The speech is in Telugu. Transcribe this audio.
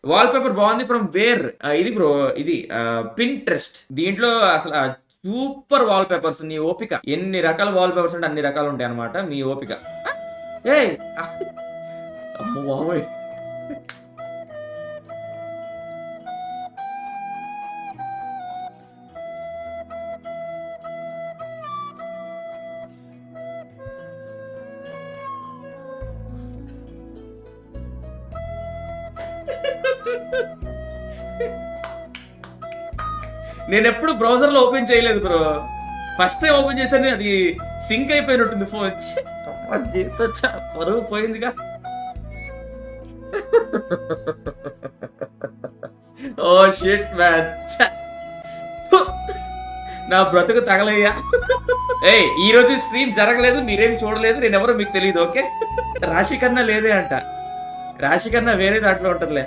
వాల్ పేపర్ బాగుంది ఫ్రమ్ వేర్ ఇది బ్రో ఇది పింట్రెస్ట్ దీంట్లో అసలు సూపర్ వాల్ పేపర్స్ నీ ఓపిక ఎన్ని రకాల వాల్ పేపర్స్ అంటే అన్ని రకాలు ఉంటాయి అనమాట మీ ఓపిక ఏ అమ్మో బాబోయ్ నేను ఎప్పుడు బ్రౌజర్ లో ఓపెన్ చేయలేదు బ్రో ఫస్ట్ టైం ఓపెన్ చేశాను అది సింక్ అయిపోయినట్టుంది ఫోన్ జీవితం పరువు పోయిందిగా ఓ షిట్ మ్యాన్ నా బ్రతుకు తగలయ్యా ఏయ్ ఈ రోజు స్ట్రీమ్ జరగలేదు మీరేం చూడలేదు నేను ఎవరో మీకు తెలియదు ఓకే రాశి కన్నా లేదే అంట రాశి కన్నా వేరే దాంట్లో ఉంటుందిలే